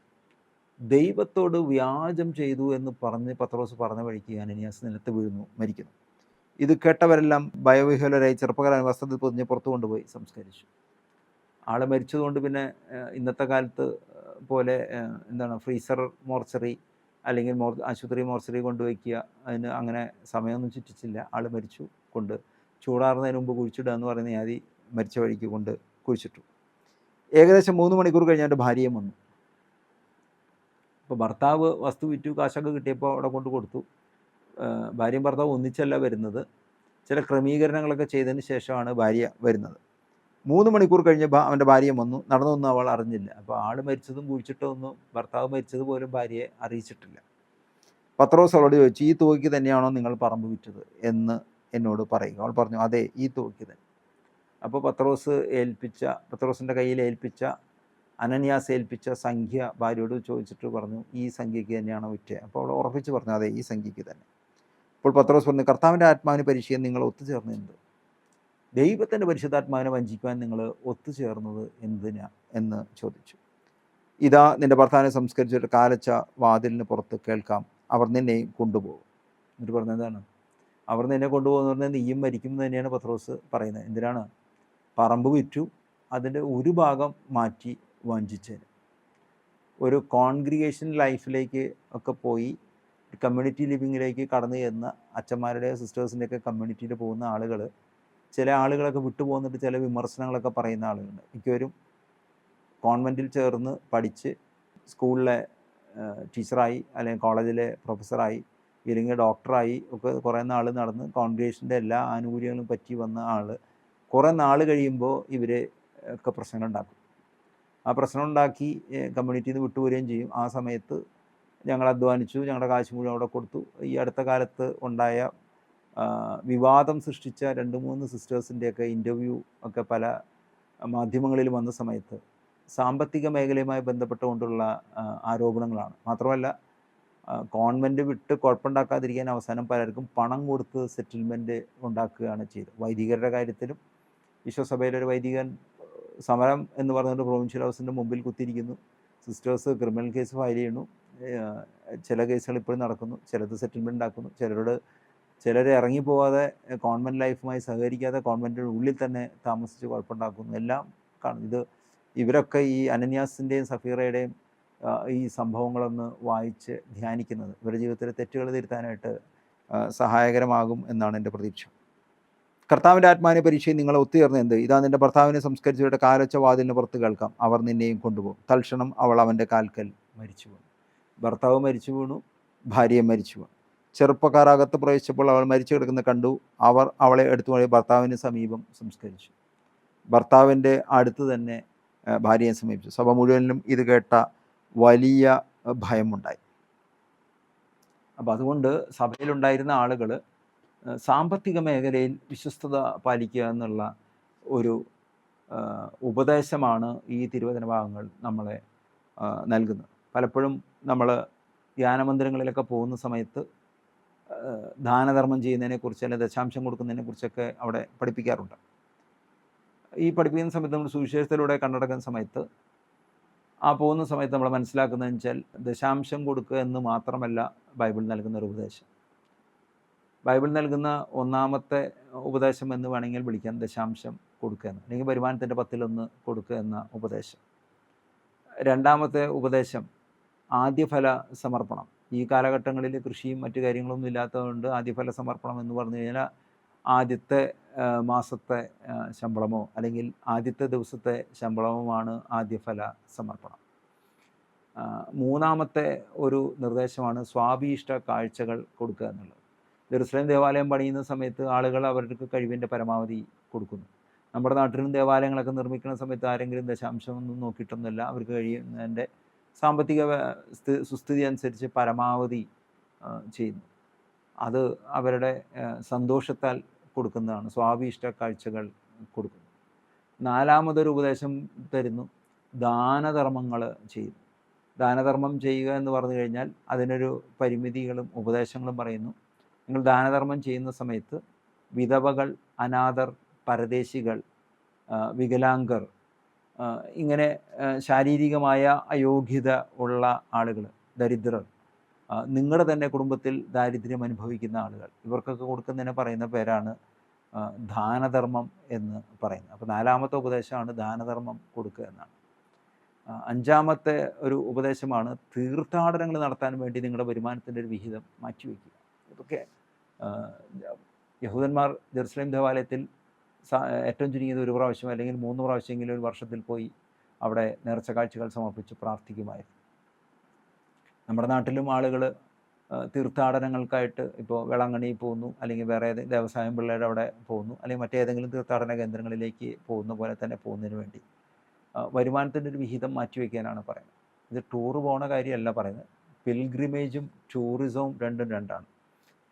ദൈവത്തോട് വ്യാജം ചെയ്തു എന്ന് പറഞ്ഞ് പത്രോസ് പറഞ്ഞ വഴിക്ക് അനന്യാസ് നിലത്ത് വീഴുന്നു, മരിക്കുന്നു. ഇത് കേട്ടവരെല്ലാം ഭയവിഹ്വലരായി ചെറുപ്പക്കാരൻ വസ്ത്രത്തിൽ പൊതിഞ്ഞ് പുറത്തു കൊണ്ടുപോയി സംസ്കരിച്ചു. ആൾ മരിച്ചതുകൊണ്ട് പിന്നെ ഇന്നത്തെ കാലത്ത് പോലെ എന്താണ് ഫ്രീസർ മോർച്ചറി അല്ലെങ്കിൽ ആശുപത്രി മോർച്ചറി കൊണ്ടുവയ്ക്കുക, അതിന് അങ്ങനെ സമയമൊന്നും ചുറ്റിച്ചില്ല. ആൾ മരിച്ചു, കൊണ്ട് ചൂടാറുന്നതിന് മുമ്പ് കുഴിച്ചിടുക എന്ന് പറയുന്ന ആദ്യം മരിച്ച വഴിക്ക് കൊണ്ട് കുഴിച്ചിട്ടു. ഏകദേശം 3 മണിക്കൂർ കഴിഞ്ഞ് എൻ്റെ ഭാര്യയും വന്നു. അപ്പോൾ ഭർത്താവ് വസ്തു വിറ്റു, കാശൊക്കെ കിട്ടിയപ്പോൾ അവിടെ കൊണ്ട് കൊടുത്തു. ഭാര്യയും ഭർത്താവ് ഒന്നിച്ചല്ല വരുന്നത്, ചില ക്രമീകരണങ്ങളൊക്കെ ചെയ്തതിന് ശേഷമാണ് ഭാര്യ വരുന്നത്. 3 മണിക്കൂർ കഴിഞ്ഞ് അവൻ്റെ ഭാര്യയും വന്നു. നടന്നൊന്നും അവൾ അറിഞ്ഞില്ല. അപ്പോൾ ആൾ മരിച്ചതും കുഴിച്ചിട്ടൊന്നും ഭർത്താവ് മരിച്ചതുപോലും ഭാര്യയെ അറിയിച്ചിട്ടില്ല. പത്രോസ് അവളോട് ചോദിച്ചു, ഈ തുകയ്ക്ക് തന്നെയാണോ നിങ്ങൾ പറമ്പ് വിറ്റത് എന്ന് എന്നോട് പറയുക. അവൾ പറഞ്ഞു, അതെ, ഈ തുകയ്ക്ക് തന്നെ. അപ്പോൾ പത്രോസിൻ്റെ കയ്യിൽ ഏൽപ്പിച്ച അനന്യാസ് ഏൽപ്പിച്ച സംഖ്യ ഭാര്യയോട് ചോദിച്ചിട്ട് പറഞ്ഞു, ഈ സംഖ്യയ്ക്ക് തന്നെയാണോ വിറ്റത്? അപ്പോൾ അവൾ ഉറപ്പിച്ച് പറഞ്ഞു, അതെ, ഈ സംഖ്യയ്ക്ക് തന്നെ. അപ്പോൾ പത്രോസ് പറഞ്ഞു, കർത്താവിൻ്റെ ആത്മാവിന് പരീക്ഷിക്കാൻ നിങ്ങൾ ഒത്തുചേർന്നത് എന്ത്? ദൈവത്തിൻ്റെ പരിശുദ്ധാത്മാവിനെ വഞ്ചിക്കുവാൻ നിങ്ങൾ ഒത്തുചേർന്നത് എന്തിനാ എന്ന് ചോദിച്ചു. ഇതാ നിൻ്റെ ഭർത്താവിനെ സംസ്കരിച്ചിട്ട് കാലച്ച വാതിലിന് പുറത്ത് കേൾക്കാം, അവർ നിന്നെയും കൊണ്ടുപോകും. എന്നിട്ട് പറഞ്ഞത് എന്താണ്? അവർ നിന്നെ കൊണ്ടുപോകുന്ന പറഞ്ഞാൽ നീയും മരിക്കും എന്ന് തന്നെയാണ് പത്രോസ് പറയുന്നത്. എന്തിനാണ്? പറമ്പ് വിറ്റു, അതിൻ്റെ ഒരു ഭാഗം മാറ്റി വഞ്ചിച്ചതിന്. ഒരു കോൺഗ്രിഗേഷൻ ലൈഫിലേക്ക് ഒക്കെ പോയി കമ്മ്യൂണിറ്റി ലിവിങ്ങിലേക്ക് കടന്നു ചെന്ന അച്ഛന്മാരുടെ സിസ്റ്റേഴ്സിൻ്റെയൊക്കെ കമ്മ്യൂണിറ്റിയിൽ പോകുന്ന ആളുകൾ, ചില ആളുകളൊക്കെ വിട്ടുപോകുന്നിട്ട് ചില വിമർശനങ്ങളൊക്കെ പറയുന്ന ആളുകളുണ്ട്. മിക്കവരും കോൺവെൻറ്റിൽ ചേർന്ന് പഠിച്ച് സ്കൂളിലെ ടീച്ചറായി അല്ലെങ്കിൽ കോളേജിലെ പ്രൊഫസറായി ഇല്ലെങ്കിൽ ഡോക്ടറായി ഒക്കെ കുറേ നാൾ നടന്ന് കോൺഗ്രിഗേഷൻ്റെ എല്ലാ ആനുകൂല്യങ്ങളും പറ്റി വന്ന ആൾ കുറേ നാൾ കഴിയുമ്പോൾ ഇവർ ഒക്കെ പ്രശ്നങ്ങളുണ്ടാക്കും. ആ പ്രശ്നമുണ്ടാക്കി കമ്മ്യൂണിറ്റിയിൽ നിന്ന് വിട്ടുപോരുകയും ചെയ്യും. ആ സമയത്ത് ഞങ്ങൾ അധ്വാനിച്ചു, ഞങ്ങളുടെ കാശ് മുഴുവൻ അവിടെ കൊടുത്തു. ഈ അടുത്ത കാലത്ത് ഉണ്ടായ വിവാദം സൃഷ്ടിച്ച 2-3 സിസ്റ്റേഴ്സിൻ്റെയൊക്കെ ഇൻ്റർവ്യൂ ഒക്കെ പല മാധ്യമങ്ങളിൽ വന്ന സമയത്ത് സാമ്പത്തിക മേഖലയുമായി ബന്ധപ്പെട്ടുകൊണ്ടുള്ള ആരോപണങ്ങളാണ്. മാത്രമല്ല, കോൺവെൻറ്റ് വിട്ട് കുഴപ്പമുണ്ടാക്കാതിരിക്കാൻ അവസാനം പലർക്കും പണം കൊടുത്ത് സെറ്റിൽമെൻറ്റ് ഉണ്ടാക്കുകയാണ് ചെയ്തത്. വൈദികരുടെ കാര്യത്തിലും വിശ്വസഭയിലൊരു വൈദികൻ സമരം എന്ന് പറഞ്ഞുകൊണ്ട് പ്രൊവിൻഷ്യൽ ഹൗസിൻ്റെ മുമ്പിൽ കുത്തിയിരിക്കുന്നു. സിസ്റ്റേഴ്സ് ക്രിമിനൽ കേസ് ഫയൽ ചെയ്യുന്നു. ചില കേസുകൾ ഇപ്പോഴും നടക്കുന്നു. ചിലത് സെറ്റിൽമെൻറ്റ് ഉണ്ടാക്കുന്നു. ചിലർ ഇറങ്ങിപ്പോകാതെ കോൺവെൻറ്റ് ലൈഫുമായി സഹകരിക്കാതെ കോൺവെൻറ്റിൻ്റെ ഉള്ളിൽ തന്നെ താമസിച്ച് കുഴപ്പമുണ്ടാക്കുന്നു. എല്ലാം കാണും. ഇവരൊക്കെ ഈ അനന്യാസിൻ്റെയും സഫീറയുടെയും ഈ സംഭവങ്ങളൊന്ന് വായിച്ച് ധ്യാനിക്കുന്നത് ഇവരുടെ ജീവിതത്തിലെ തെറ്റുകൾ തിരുത്താനായിട്ട് സഹായകരമാകും എന്നാണ് എൻ്റെ പ്രതീക്ഷ. കർത്താവിൻ്റെ ആത്മാവിനെ പരീക്ഷയിൽ നിങ്ങൾ ഒത്തുചേർന്ന് എന്ത്? ഇതാ നിൻ്റെ ഭർത്താവിനെ സംസ്കരിച്ചവരുടെ കാലൊച്ച വാതിലിന് പുറത്ത് കേൾക്കാം, അവർ നിന്നെയും കൊണ്ടുപോകും. തൽക്ഷണം അവൾ അവൻ്റെ കാൽക്കൽ മരിച്ചു വീണു. ഭർത്താവ് മരിച്ചു വീണു, ഭാര്യയും മരിച്ചു വീണു. ചെറുപ്പക്കാർ അകത്ത് പ്രവേശിച്ചപ്പോൾ അവൾ മരിച്ചു കിടക്കുന്ന കണ്ടു. അവർ അവളെ എടുത്തുകൊണ്ട് ഭർത്താവിന് സമീപം സംസ്കരിച്ചു. ഭർത്താവിൻ്റെ അടുത്ത് തന്നെ ഭാര്യയെ സമീപിച്ചു. സഭ മുഴുവനിലും ഇത് കേട്ട വലിയ ഭയമുണ്ടായി. അപ്പോൾ അതുകൊണ്ട് സഭയിലുണ്ടായിരുന്ന ആളുകൾ സാമ്പത്തിക മേഖലയിൽ വിശ്വസ്തത പാലിക്കുക എന്നുള്ള ഒരു ഉപദേശമാണ് ഈ തിരുവചന ഭാഗങ്ങൾ നമ്മളെ നൽകുന്നത്. പലപ്പോഴും നമ്മൾ ധ്യാനമന്ദിരങ്ങളിലൊക്കെ പോകുന്ന സമയത്ത് ദാനധർമ്മം ചെയ്യുന്നതിനെക്കുറിച്ച് അല്ലെങ്കിൽ ദശാംശം കൊടുക്കുന്നതിനെക്കുറിച്ചൊക്കെ അവിടെ പഠിപ്പിക്കാറുണ്ട്. ഈ പഠിപ്പിക്കുന്ന സമയത്ത് നമ്മൾ സുവിശേഷത്തിലൂടെ കണ്ടെടുക്കുന്ന സമയത്ത് പോകുന്ന സമയത്ത് നമ്മൾ മനസ്സിലാക്കുന്നതെന്ന് വെച്ചാൽ ദശാംശം കൊടുക്കുക എന്ന് മാത്രമല്ല ബൈബിൾ നൽകുന്ന ഒരു ഉപദേശം. ബൈബിൾ നൽകുന്ന ഒന്നാമത്തെ ഉപദേശം എന്ന് വേണമെങ്കിൽ വിളിക്കാം ദശാംശം കൊടുക്കുക എന്ന്, അല്ലെങ്കിൽ വരുമാനത്തിൻ്റെ 10% കൊടുക്കുക എന്ന ഉപദേശം. രണ്ടാമത്തെ ഉപദേശം ആദ്യഫല സമർപ്പണം. ഈ കാലഘട്ടങ്ങളിൽ കൃഷിയും മറ്റു കാര്യങ്ങളൊന്നും ഇല്ലാത്തതുകൊണ്ട് ആദ്യഫല സമർപ്പണം എന്ന് പറഞ്ഞു കഴിഞ്ഞാൽ ആദ്യത്തെ മാസത്തെ ശമ്പളമോ അല്ലെങ്കിൽ ആദ്യത്തെ ദിവസത്തെ ശമ്പളവുമാണ് ആദ്യഫല സമർപ്പണം. മൂന്നാമത്തെ ഒരു നിർദ്ദേശമാണ് സ്വാഭീഷ്ട കാഴ്ചകൾ കൊടുക്കുക എന്നുള്ളത്. ജെറുസലേം ദേവാലയം പണിയുന്ന സമയത്ത് ആളുകൾ അവർക്ക് കഴിവിൻ്റെ പരമാവധി കൊടുക്കുന്നു. നമ്മുടെ നാട്ടിലും ദേവാലയങ്ങളൊക്കെ നിർമ്മിക്കുന്ന സമയത്ത് ആരെങ്കിലും ദശാംശമൊന്നും നോക്കിയിട്ടൊന്നുമില്ല, അവർക്ക് കഴിയുന്നതിൻ്റെ സാമ്പത്തിക സുസ്ഥിതി അനുസരിച്ച് പരമാവധി ചെയ്യുന്നു. അത് അവരുടെ സന്തോഷത്താൽ കൊടുക്കുന്നതാണ്, സ്വാഭീഷ്ട കാഴ്ചകൾ കൊടുക്കുന്നു. നാലാമതൊരു ഉപദേശം തരുന്നു, ദാനധർമ്മങ്ങൾ ചെയ്യുന്നു. ദാനധർമ്മം ചെയ്യുക എന്ന് പറഞ്ഞു കഴിഞ്ഞാൽ അതിനൊരു പരിമിതികളും ഉപദേശങ്ങളും പറയുന്നു. നിങ്ങൾ ദാനധർമ്മം ചെയ്യുന്ന സമയത്ത് വിധവകൾ, അനാഥർ, പരദേശികൾ, വികലാംഗർ, ഇങ്ങനെ ശാരീരികമായ അയോഗ്യത ഉള്ള ആളുകൾ, ദരിദ്രർ, നിങ്ങളുടെ തന്നെ കുടുംബത്തിൽ ദാരിദ്ര്യം അനുഭവിക്കുന്ന ആളുകൾ, ഇവർക്കൊക്കെ കൊടുക്കുന്നതിന് പറയുന്ന പേരാണ് ദാനധർമ്മം എന്ന് പറയുന്നത്. അപ്പോൾ നാലാമത്തെ ഉപദേശമാണ് ദാനധർമ്മം കൊടുക്കുക എന്നാണ്. അഞ്ചാമത്തെ ഒരു ഉപദേശമാണ് തീർത്ഥാടനങ്ങൾ നടത്താൻ വേണ്ടി നിങ്ങളുടെ വരുമാനത്തിൻ്റെ ഒരു വിഹിതം മാറ്റിവെക്കുക. ഇതൊക്കെ യഹൂദന്മാർ ജെറുസലേം ദേവാലയത്തിൽ ഏറ്റവും ചുരുങ്ങിയത് ഒരു പ്രാവശ്യം അല്ലെങ്കിൽ 3 പ്രാവശ്യമെങ്കിലും ഒരു വർഷത്തിൽ പോയി അവിടെ നേർച്ച കാഴ്ചകൾ സമർപ്പിച്ച് പ്രാർത്ഥിക്കുമായിരുന്നു. നമ്മുടെ നാട്ടിലും ആളുകൾ തീർത്ഥാടനങ്ങൾക്കായിട്ട് ഇപ്പോൾ വേളാങ്കണ്ണി പോകുന്നു, അല്ലെങ്കിൽ വേറെ ദേവസായം പിള്ളേരുടെ അവിടെ പോകുന്നു, അല്ലെങ്കിൽ മറ്റേതെങ്കിലും തീർത്ഥാടന കേന്ദ്രങ്ങളിലേക്ക് പോകുന്ന പോലെ തന്നെ പോകുന്നതിന് വേണ്ടി വരുമാനത്തിൻ്റെ ഒരു വിഹിതം മാറ്റിവെക്കാനാണ് പറയുന്നത്. ഇത് ടൂറ് പോകുന്ന കാര്യമല്ല പറയുന്നത്. പിൽഗ്രിമേജും ടൂറിസവും രണ്ടും രണ്ടാണ്.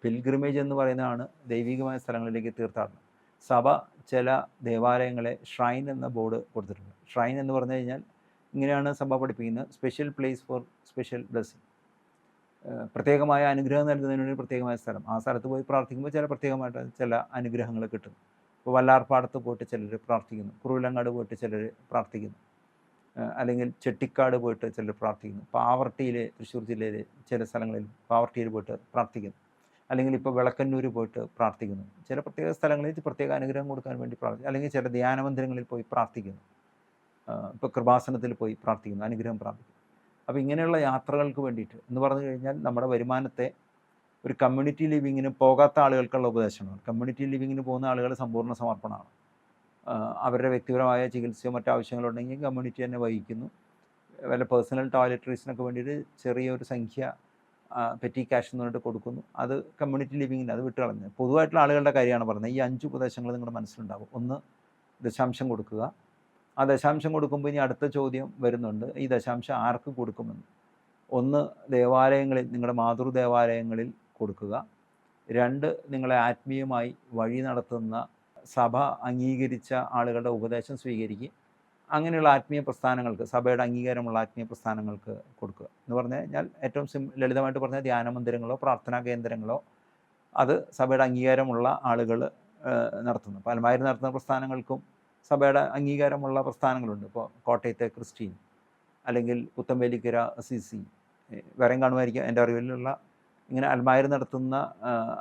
പിൽഗ്രിമേജ് എന്ന് പറയുന്നതാണ് ദൈവികമായ സ്ഥലങ്ങളിലേക്ക് തീർത്ഥാടനം. സഭ ചില ദേവാലയങ്ങളെ ഷ്രൈൻ എന്ന ബോർഡ് കൊടുത്തിട്ടുണ്ട്. ഷ്രൈൻ എന്ന് പറഞ്ഞു കഴിഞ്ഞാൽ ഇങ്ങനെയാണ് സഭ പഠിപ്പിക്കുന്നത്: special place for special blessing. പ്രത്യേകമായ അനുഗ്രഹം നൽകുന്നതിന് വേണ്ടി പ്രത്യേകമായ സ്ഥലം. ആ സ്ഥലത്ത് പോയി പ്രാർത്ഥിക്കുമ്പോൾ ചില പ്രത്യേകമായിട്ട് ചില അനുഗ്രഹങ്ങൾ കിട്ടുന്നു. ഇപ്പോൾ വല്ലാർപാടത്ത് പോയിട്ട് ചിലർ പ്രാർത്ഥിക്കുന്നു, കുറുവിലങ്ങാട് പോയിട്ട് ചിലർ പ്രാർത്ഥിക്കുന്നു, അല്ലെങ്കിൽ ചെട്ടിക്കാട് പോയിട്ട് ചിലർ പ്രാർത്ഥിക്കുന്നു, പാവർട്ടിയിൽ, തൃശ്ശൂർ ജില്ലയിലെ ചില സ്ഥലങ്ങളിൽ പാവർട്ടിയിൽ പോയിട്ട് പ്രാർത്ഥിക്കുന്നു, അല്ലെങ്കിൽ ഇപ്പോൾ വിളക്കന്നൂർ പോയിട്ട് പ്രാർത്ഥിക്കുന്നു. ചില പ്രത്യേക സ്ഥലങ്ങളിൽ പ്രത്യേക അനുഗ്രഹം കൊടുക്കാൻ വേണ്ടി പ്രാർത്ഥിക്കുന്നു, അല്ലെങ്കിൽ ചില ധ്യാനമന്ദിരങ്ങളിൽ പോയി പ്രാർത്ഥിക്കുന്നു, ഇപ്പോൾ കൃപാസനത്തിൽ പോയി പ്രാർത്ഥിക്കുന്നു, അനുഗ്രഹം പ്രാർത്ഥിക്കുന്നു. അപ്പോൾ ഇങ്ങനെയുള്ള യാത്രകൾക്ക് വേണ്ടിയിട്ട് എന്ന് പറഞ്ഞു കഴിഞ്ഞാൽ നമ്മുടെ വരുമാനത്തെ ഒരു കമ്മ്യൂണിറ്റി ലിവിങ്ങിന് പോകാത്ത ആളുകൾക്കുള്ള ഉപദേശമാണ്. കമ്മ്യൂണിറ്റി ലിവിങ്ങിന് പോകുന്ന ആളുകൾ സമ്പൂർണ്ണ സമർപ്പണമാണ്. അവരുടെ വ്യക്തിപരമായ ചികിത്സയോ മറ്റാവശ്യങ്ങളുണ്ടെങ്കിൽ കമ്മ്യൂണിറ്റി തന്നെ വഹിക്കുന്നു. വല്ല പേഴ്സണൽ ടോയ്ലറ്ററീസിനൊക്കെ വേണ്ടിയിട്ട് ചെറിയൊരു സംഖ്യ പെറ്റി ക്യാഷ് എന്ന് പറഞ്ഞിട്ട് കൊടുക്കുന്നു. അത് കമ്മ്യൂണിറ്റി ലിവിങ്ങിന് അത് വിട്ട് കളഞ്ഞത്. പൊതുവായിട്ടുള്ള ആളുകളുടെ കാര്യമാണ് പറയുന്നത്. ഈ 5 ഉപദേശങ്ങൾ നിങ്ങളുടെ മനസ്സിലുണ്ടാകും. ഒന്ന്, ദശാംശം കൊടുക്കുക. ആ ദശാംശം കൊടുക്കുമ്പോൾ ഇനി അടുത്ത ചോദ്യം വരുന്നുണ്ട്, ഈ ദശാംശം ആർക്ക് കൊടുക്കുമെന്ന്. ഒന്ന്, ദേവാലയങ്ങളിൽ, നിങ്ങളുടെ മാതൃദേവാലയങ്ങളിൽ കൊടുക്കുക. 2, നിങ്ങളെ ആത്മീയമായി വഴി നടത്തുന്ന സഭ അംഗീകരിച്ച ആളുകളുടെ ഉപദേശം സ്വീകരിക്കുക. അങ്ങനെയുള്ള ആത്മീയ പ്രസ്ഥാനങ്ങൾക്ക്, സഭയുടെ അംഗീകാരമുള്ള ആത്മീയ പ്രസ്ഥാനങ്ങൾക്ക് കൊടുക്കുക എന്ന് പറഞ്ഞു കഴിഞ്ഞാൽ ഏറ്റവും ലളിതമായിട്ട് പറഞ്ഞാൽ ധ്യാനമന്ദിരങ്ങളോ പ്രാർത്ഥനാ കേന്ദ്രങ്ങളോ അത് സഭയുടെ അംഗീകാരമുള്ള ആളുകൾ നടത്തുന്നു. പലമാരും നടത്തുന്ന പ്രസ്ഥാനങ്ങൾക്കും സഭയുടെ അംഗീകാരമുള്ള പ്രസ്ഥാനങ്ങളുണ്ട്. ഇപ്പോൾ കോട്ടയത്തെ ക്രിസ്റ്റീൻ, അല്ലെങ്കിൽ പുത്തമ്പേലിക്കര CC, വേറെയും കാണുമായിരിക്കും എൻ്റെ അറിവിലുള്ള, ഇങ്ങനെ അൽമായർ നടത്തുന്ന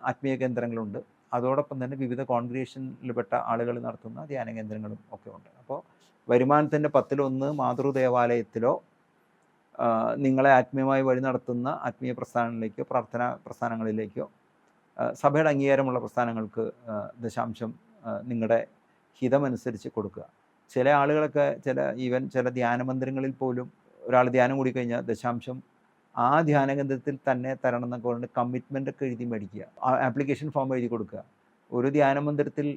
ആത്മീയ കേന്ദ്രങ്ങളുണ്ട്. അതോടൊപ്പം തന്നെ വിവിധ കോൺഗ്രിഗേഷനിൽപ്പെട്ട ആളുകൾ നടത്തുന്ന ധ്യാന കേന്ദ്രങ്ങളും ഒക്കെ ഉണ്ട്. അപ്പോൾ വരുമാനത്തിൻ്റെ 10-1 മാതൃദേവാലയത്തിലോ നിങ്ങളെ ആത്മീയമായി വഴി നടത്തുന്ന ആത്മീയ പ്രസ്ഥാനങ്ങളിലേക്കോ പ്രാർത്ഥനാ പ്രസ്ഥാനങ്ങളിലേക്കോ സഭയുടെ അംഗീകാരമുള്ള പ്രസ്ഥാനങ്ങൾക്ക് ദശാംശം നിങ്ങളുടെ ഹിതമനുസരിച്ച് കൊടുക്കുക. ചില ആളുകളൊക്കെ ചില ധ്യാനമന്ദിരങ്ങളിൽ പോലും ഒരാൾ ധ്യാനം കൂടിക്കഴിഞ്ഞാൽ ദശാംശം ആ ധ്യാനകേന്ദ്രത്തിൽ തന്നെ തരണം എന്നൊക്കെ പറഞ്ഞിട്ട് കമ്മിറ്റ്മെൻ്റ് ഒക്കെ എഴുതി മേടിക്കുക. ആപ്ലിക്കേഷൻ ഫോം എഴുതി കൊടുക്കുക. ഒരു ധ്യാന മന്ദിരത്തിൽ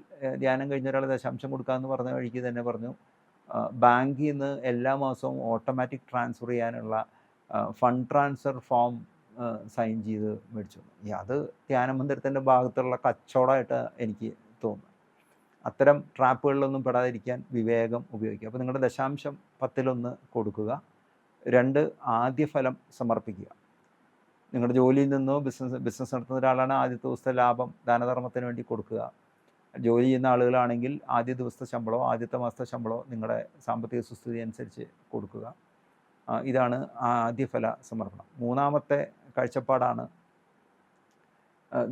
ധ്യാനം കഴിഞ്ഞ ഒരാൾ ദശാംശം കൊടുക്കാമെന്ന് പറഞ്ഞ വഴിക്ക് തന്നെ പറഞ്ഞു, ബാങ്കിൽ നിന്ന് എല്ലാ മാസവും ഓട്ടോമാറ്റിക് ട്രാൻസ്ഫർ ചെയ്യാനുള്ള ഫണ്ട് ട്രാൻസ്ഫർ ഫോം സൈൻ ചെയ്ത് മേടിച്ചു. അത് ധ്യാന മന്ദിരത്തിൻ്റെ ഭാഗത്തുള്ള കച്ചവടമായിട്ട് എനിക്ക് തോന്നുന്നു. അത്തരം ട്രാപ്പുകളിലൊന്നും പെടാതിരിക്കാൻ വിവേകം ഉപയോഗിക്കുക. അപ്പോൾ നിങ്ങളുടെ ദശാംശം 10 കൊടുക്കുക. 2 ആദ്യ ഫലം സമർപ്പിക്കുക. നിങ്ങളുടെ ജോലിയിൽ നിന്നോ ബിസിനസ് നടത്തുന്ന ഒരാളാണ്, ആദ്യത്തെ ദിവസത്തെ ലാഭം ദാനധർമ്മത്തിന് വേണ്ടി കൊടുക്കുക. ജോലി ചെയ്യുന്ന ആളുകളാണെങ്കിൽ ആദ്യ ദിവസത്തെ ശമ്പളമോ ആദ്യത്തെ മാസത്തെ ശമ്പളമോ നിങ്ങളുടെ സാമ്പത്തിക സുസ്ഥിതി അനുസരിച്ച് കൊടുക്കുക. ഇതാണ് ആദ്യ ഫല സമർപ്പണം. 3ാമത്തെ കാഴ്ചപ്പാടാണ്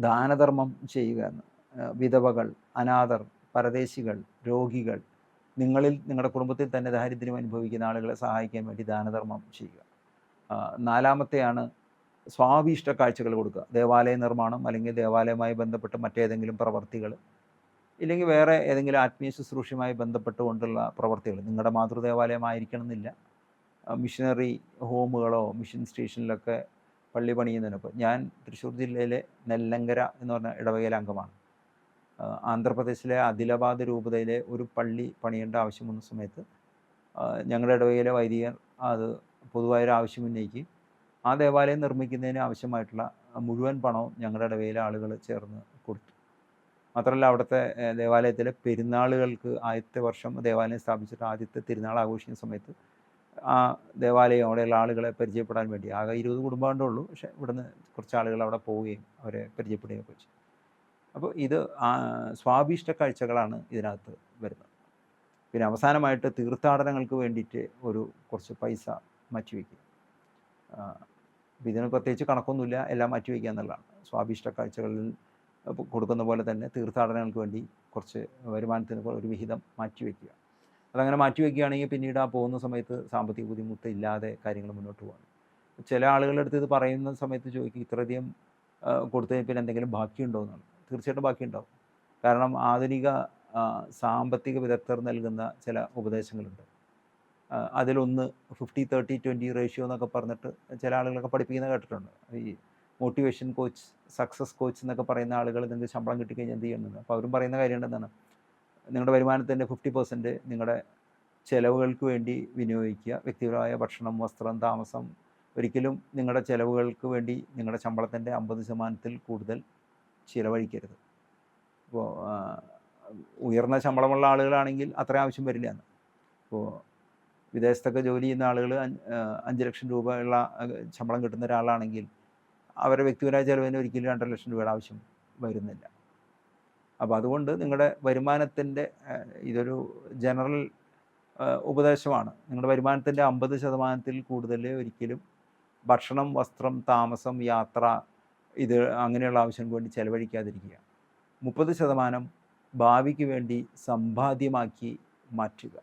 ദാനധർമ്മം ചെയ്യുക എന്ന്. വിധവകൾ, അനാഥർ, പരദേശികൾ, രോഗികൾ, നിങ്ങളുടെ കുടുംബത്തിൽ തന്നെ ദാരിദ്ര്യം അനുഭവിക്കുന്ന ആളുകളെ സഹായിക്കാൻ വേണ്ടി ദാനധർമ്മം ചെയ്യുക. 4ാമത്തെയാണ് സ്വാഭീഷ്ട കാഴ്ചകൾ കൊടുക്കുക. ദേവാലയ നിർമ്മാണം അല്ലെങ്കിൽ ദേവാലയവുമായി ബന്ധപ്പെട്ട് മറ്റേതെങ്കിലും പ്രവർത്തികൾ, ഇല്ലെങ്കിൽ വേറെ ഏതെങ്കിലും ആത്മീയ ശുശ്രൂഷയുമായി ബന്ധപ്പെട്ടുകൊണ്ടുള്ള പ്രവർത്തികൾ. നിങ്ങളുടെ മാതൃദേവാലയമായിരിക്കണം എന്നില്ല. മിഷനറി ഹോമുകളോ മിഷൻ സ്റ്റേഷനിലൊക്കെ പള്ളി പണിയുന്നതിനൊപ്പം. ഞാൻ തൃശ്ശൂർ ജില്ലയിലെ നെല്ലങ്കര എന്ന് പറഞ്ഞ ഇടവകയിലെ അംഗമാണ്. ആന്ധ്രാപ്രദേശിലെ ആദിലാബാദ് രൂപതയിലെ ഒരു പള്ളി പണിയേണ്ട ആവശ്യം വന്ന സമയത്ത് ഞങ്ങളുടെ ഇടവകയിലെ വൈദികർ അത് പൊതുവായൊരു ആവശ്യം ഉന്നയിക്കുകയും ആ ദേവാലയം നിർമ്മിക്കുന്നതിന് ആവശ്യമായിട്ടുള്ള മുഴുവൻ പണവും ഞങ്ങളുടെ ഇടവകയിലെ ആളുകൾ ചേർന്ന് കൊടുത്തു. മാത്രമല്ല, അവിടുത്തെ ദേവാലയത്തിലെ പെരുന്നാളുകൾക്ക് ആദ്യത്തെ വർഷം ദേവാലയം സ്ഥാപിച്ചിട്ട് ആദ്യത്തെ തിരുനാൾ ആഘോഷിക്കുന്ന സമയത്ത് ആ ദേവാലയം അവിടെയുള്ള ആളുകളെ പരിചയപ്പെടാൻ വേണ്ടി, ആകെ 20 കുടുംബാണ്ടേ ഉള്ളൂ, പക്ഷേ ഇവിടുന്ന് കുറച്ച് ആളുകൾ അവിടെ പോവുകയും അവരെ പരിചയപ്പെടുകയൊക്കെ ചെയ്തു. അപ്പോൾ ഇത് സ്വാഭീഷ്ട കാഴ്ചകളാണ് ഇതിനകത്ത് വരുന്നത്. പിന്നെ അവസാനമായിട്ട് തീർത്ഥാടനങ്ങൾക്ക് വേണ്ടിയിട്ട് കുറച്ച് പൈസ മാറ്റിവെക്കുക. ഇതിന് പ്രത്യേകിച്ച് കണക്കൊന്നുമില്ല, എല്ലാം മാറ്റിവെക്കുക എന്നുള്ളതാണ്. സ്വാഭീഷ്ട കാഴ്ചകളിൽ കൊടുക്കുന്ന പോലെ തന്നെ തീർത്ഥാടനങ്ങൾക്ക് വേണ്ടി കുറച്ച് വരുമാനത്തിന് ഒരു വിഹിതം മാറ്റിവെക്കുക. അതങ്ങനെ മാറ്റിവെക്കുകയാണെങ്കിൽ പിന്നീട് ആ പോകുന്ന സമയത്ത് സാമ്പത്തിക ബുദ്ധിമുട്ട് ഇല്ലാതെ കാര്യങ്ങൾ മുന്നോട്ട് പോകാൻ. ചില ആളുകളുടെ അടുത്ത് ഇത് പറയുന്ന സമയത്ത് ചോദിക്കും, ഇത്രയധികം കൊടുത്തതിന് പിന്നെ എന്തെങ്കിലും ബാക്കിയുണ്ടോ എന്നാണ്. തീർച്ചയായിട്ടും ബാക്കിയുണ്ടാവും. കാരണം ആധുനിക സാമ്പത്തിക വിദഗ്ധർ നൽകുന്ന ചില ഉപദേശങ്ങളുണ്ട്. അതിലൊന്ന് 50-30-20 റേഷ്യോ എന്നൊക്കെ പറഞ്ഞിട്ട് ചില ആളുകളൊക്കെ പഠിപ്പിക്കുന്നത് കേട്ടിട്ടുണ്ട്. ഈ മോട്ടിവേഷൻ കോച്ച്, സക്സസ് കോച്ച് എന്നൊക്കെ പറയുന്ന ആളുകൾ നിങ്ങൾക്ക് ശമ്പളം കിട്ടിക്കഴിഞ്ഞാൽ എന്ത് ചെയ്യുന്നുണ്ട്. അപ്പോൾ അവരും പറയുന്ന കാര്യം എന്താണ്, നിങ്ങളുടെ വരുമാനത്തിൻ്റെ 50% നിങ്ങളുടെ ചിലവുകൾക്ക് വേണ്ടി വിനിയോഗിക്കുക. വ്യക്തിപരമായ ഭക്ഷണം, വസ്ത്രം, താമസം. ഒരിക്കലും നിങ്ങളുടെ ചിലവുകൾക്ക് വേണ്ടി നിങ്ങളുടെ ശമ്പളത്തിൻ്റെ 50% കൂടുതൽ ചിലവഴിക്കരുത്. ഇപ്പോൾ ഉയർന്ന ശമ്പളമുള്ള ആളുകളാണെങ്കിൽ അത്ര ആവശ്യം വരില്ല എന്ന്. ഇപ്പോൾ വിദേശത്തൊക്കെ ജോലി ചെയ്യുന്ന ആളുകൾ 5 ലക്ഷം രൂപ ഉള്ള ശമ്പളം കിട്ടുന്ന ഒരാളാണെങ്കിൽ അവരുടെ വ്യക്തിപരമായ ചിലവിന് ഒരിക്കലും 2.5 ലക്ഷം രൂപയുടെ ആവശ്യം വരുന്നില്ല. അപ്പോൾ അതുകൊണ്ട് നിങ്ങളുടെ വരുമാനത്തിൻ്റെ, ഇതൊരു ജനറൽ ഉപദേശമാണ്, നിങ്ങളുടെ വരുമാനത്തിൻ്റെ 50% കൂടുതൽ ഒരിക്കലും ഭക്ഷണം, വസ്ത്രം, താമസം, യാത്ര, ഇത് അങ്ങനെയുള്ള ആവശ്യങ്ങൾക്ക് വേണ്ടി ചിലവഴിക്കാതിരിക്കുക. 30% ഭാവിക്ക് വേണ്ടി സമ്പാദ്യമാക്കി മാറ്റുക.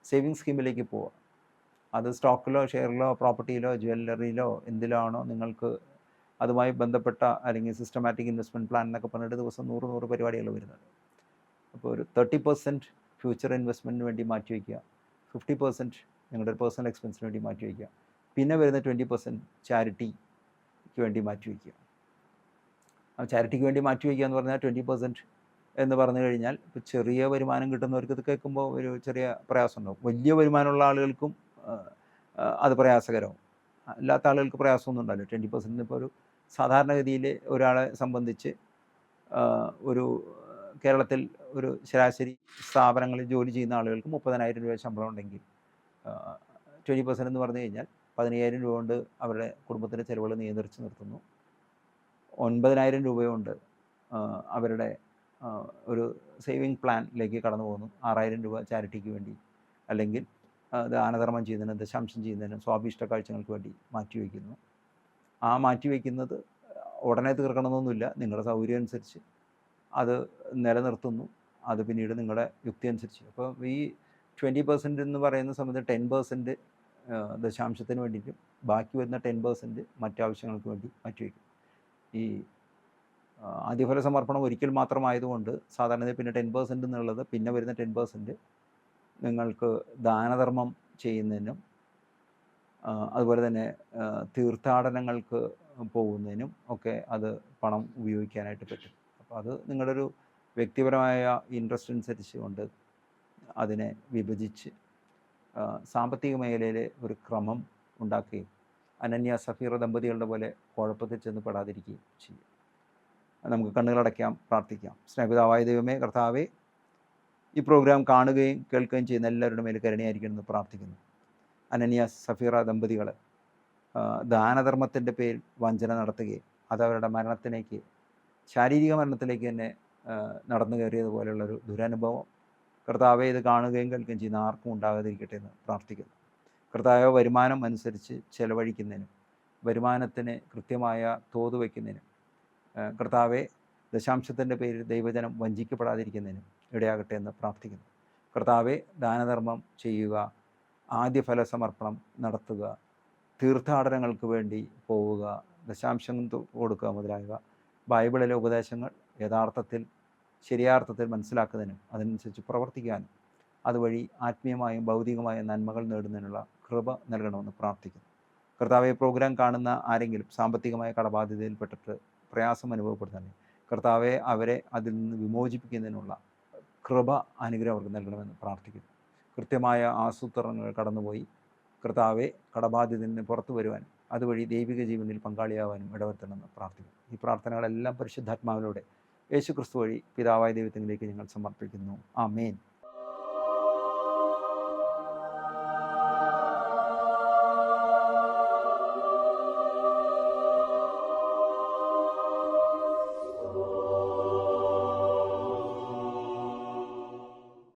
സേവിങ് സ്കീമിലേക്ക് പോവുക. അത് സ്റ്റോക്കിലോ ഷെയറിലോ പ്രോപ്പർട്ടിയിലോ ജ്വല്ലറിയിലോ എന്തിലാണോ നിങ്ങൾക്ക് അതുമായി ബന്ധപ്പെട്ട, അല്ലെങ്കിൽ സിസ്റ്റമാറ്റിക് ഇൻവെസ്റ്റ്മെൻറ്റ് പ്ലാൻ എന്നൊക്കെ പറഞ്ഞിട്ട് ദിവസം 100 പരിപാടികൾ വരുന്നത്. അപ്പോൾ ഒരു 30% ഫ്യൂച്ചർ ഇൻവെസ്റ്റ്മെൻറ്റിന് വേണ്ടി മാറ്റിവെക്കുക. 50% നിങ്ങളുടെ പേഴ്സണൽ എക്സ്പെൻസിന് വേണ്ടി മാറ്റിവെക്കുക. പിന്നെ വരുന്ന 20% ചാരിറ്റിക്ക് വേണ്ടി മാറ്റിവെക്കുക. ആ ചാരിറ്റിക്ക് വേണ്ടി മാറ്റിവെക്കുക എന്ന് പറഞ്ഞാൽ 20% എന്ന് പറഞ്ഞു കഴിഞ്ഞാൽ, ഇപ്പോൾ ചെറിയ വരുമാനം കിട്ടുന്നവർക്ക് ഇത് കേൾക്കുമ്പോൾ ഒരു ചെറിയ പ്രയാസം ഉണ്ടാവും. വലിയ വരുമാനമുള്ള ആളുകൾക്കും അത് പ്രയാസകരവും. അല്ലാത്ത ആളുകൾക്ക് പ്രയാസമൊന്നും ഉണ്ടാവില്ല. 20% ഇപ്പോൾ ഒരു സാധാരണഗതിയിൽ ഒരാളെ സംബന്ധിച്ച് ഒരു കേരളത്തിൽ ഒരു ശരാശരി സ്ഥാപനങ്ങളിൽ ജോലി ചെയ്യുന്ന ആളുകൾക്ക് 30,000 രൂപ ശമ്പളം ഉണ്ടെങ്കിൽ 20% എന്ന് പറഞ്ഞു കഴിഞ്ഞാൽ 15,000 രൂപ കൊണ്ട് അവരുടെ കുടുംബത്തിൻ്റെ ചിലവുകൾ നിയന്ത്രിച്ച് നിർത്തുന്നു. 9,000 രൂപ കൊണ്ട് അവരുടെ ഒരു സേവിങ് പ്ലാനിലേക്ക് കടന്നു പോകുന്നു. 6,000 രൂപ ചാരിറ്റിക്ക് വേണ്ടി, അല്ലെങ്കിൽ ദാനധർമ്മം ചെയ്യുന്നതിനും ദശാംശം ചെയ്യുന്നതിനും സ്വാഭീഷ്ട കാഴ്ചകൾക്ക് വേണ്ടി മാറ്റിവെക്കുന്നു. ആ മാറ്റിവെക്കുന്നത് ഉടനെ തീർക്കണമെന്നൊന്നുമില്ല, നിങ്ങളുടെ സൗകര്യം അനുസരിച്ച് അത് നിലനിർത്തുന്നു. അത് പിന്നീട് നിങ്ങളുടെ യുക്തി അനുസരിച്ച്. അപ്പോൾ ഈ 20% എന്ന് പറയുന്ന സമയത്ത് 10% ദശാംശത്തിന് വേണ്ടിയിട്ടും ബാക്കി വരുന്ന 10% മറ്റാവശ്യങ്ങൾക്ക് വേണ്ടി മാറ്റിവെക്കും. ഈ ആദ്യഫല സമർപ്പണം ഒരിക്കൽ മാത്രമായതുകൊണ്ട് സാധാരണ പിന്നെ 10% എന്നുള്ളത്, പിന്നെ വരുന്ന 10% നിങ്ങൾക്ക് ദാനധർമ്മം ചെയ്യുന്നതിനും അതുപോലെ തന്നെ തീർത്ഥാടനങ്ങൾക്ക് പോകുന്നതിനും ഒക്കെ അത് പണം ഉപയോഗിക്കാനായിട്ട് പറ്റും. അപ്പോൾ അത് നിങ്ങളുടെ ഒരു വ്യക്തിപരമായ ഇൻട്രസ്റ്റ് അനുസരിച്ച് കൊണ്ട് അതിനെ വിഭജിച്ച് സാമ്പത്തിക മേഖലയിൽ ഒരു ക്രമം ഉണ്ടാക്കുകയും അനന്യ സഫീറ ദമ്പതികളുടെ പോലെ കുഴപ്പത്തിൽ ചെന്ന് പെടാതിരിക്കുകയും ചെയ്യും. നമുക്ക് കണ്ണുകളടയ്ക്കാം, പ്രാർത്ഥിക്കാം. സ്നേഹിതാവായ ദൈവമേ, കർത്താവേ, ഈ പ്രോഗ്രാം കാണുകയും കേൾക്കുകയും ചെയ്യുന്ന എല്ലാവരുടെ മേൽ കരുണയായിരിക്കണമെന്ന് പ്രാർത്ഥിക്കുന്നു. അനന്യ സഫീറ ദമ്പതികൾ ദാനധർമ്മത്തിൻ്റെ പേരിൽ വഞ്ചന നടത്തുകയും അതവരുടെ മരണത്തിലേക്ക്, ശാരീരിക മരണത്തിലേക്ക് തന്നെ നടന്നു കയറിയതുപോലെയുള്ളൊരു ദുരനുഭവം കർത്താവെ ഇത് കാണുകയും കേൾക്കുകയും ചെയ്യുന്ന ആർക്കും ഉണ്ടാകാതിരിക്കട്ടെ എന്ന് പ്രാർത്ഥിക്കുന്നു. കർത്താവ് വരുമാനം അനുസരിച്ച് ചെലവഴിക്കുന്നതിനും വരുമാനത്തിന് കൃത്യമായ തോത് വയ്ക്കുന്നതിനും കർത്താവെ ദശാംശത്തിൻ്റെ പേരിൽ ദൈവജനം വഞ്ചിക്കപ്പെടാതിരിക്കുന്നതിനും ഇടയാകട്ടെ എന്ന് പ്രാർത്ഥിക്കുന്നു. കർത്താവെ ദാനധർമ്മം ചെയ്യുക, ആദ്യഫല സമർപ്പണം നടത്തുക, തീർത്ഥാടനങ്ങൾക്ക് വേണ്ടി പോവുക, ദശാംശം കൊടുക്കുക മുതലായവ ബൈബിളിലെ ഉപദേശങ്ങൾ യഥാർത്ഥത്തിൽ ശരിയാർത്ഥത്തിൽ മനസ്സിലാക്കുന്നതിനും അതിനനുസരിച്ച് പ്രവർത്തിക്കാനും അതുവഴി ആത്മീയമായും ഭൗതികമായും നന്മകൾ നേടുന്നതിനുള്ള കൃപ നൽകണമെന്ന് പ്രാർത്ഥിക്കുന്നു. കർത്താവെ, പ്രോഗ്രാം കാണുന്ന ആരെങ്കിലും സാമ്പത്തികമായ കടബാധ്യതയിൽപ്പെട്ടിട്ട് പ്രയാസം അനുഭവപ്പെടുന്നുണ്ട്, കർത്താവെ അവരെ അതിൽ നിന്ന് വിമോചിപ്പിക്കുന്നതിനുള്ള കൃപ അനുഗ്രഹം അവർക്ക് നൽകണമെന്ന് പ്രാർത്ഥിക്കുന്നു. കൃത്യമായ ആസൂത്രണങ്ങൾ കടന്നുപോയി കർത്താവെ കടബാധ്യതയിൽ നിന്ന് പുറത്തു വരുവാനും അതുവഴി ദൈവിക ജീവനിൽ പങ്കാളിയാവാനും ഇടവരുത്തണമെന്ന് പ്രാർത്ഥിക്കുന്നു. ഈ പ്രാർത്ഥനകളെല്ലാം പരിശുദ്ധാത്മാവിലൂടെ യേശു ക്രിസ്തു വഴി പിതാവായ ദൈവത്തിലേക്ക് ഞങ്ങൾ സമർപ്പിക്കുന്നു. ആമേൻ.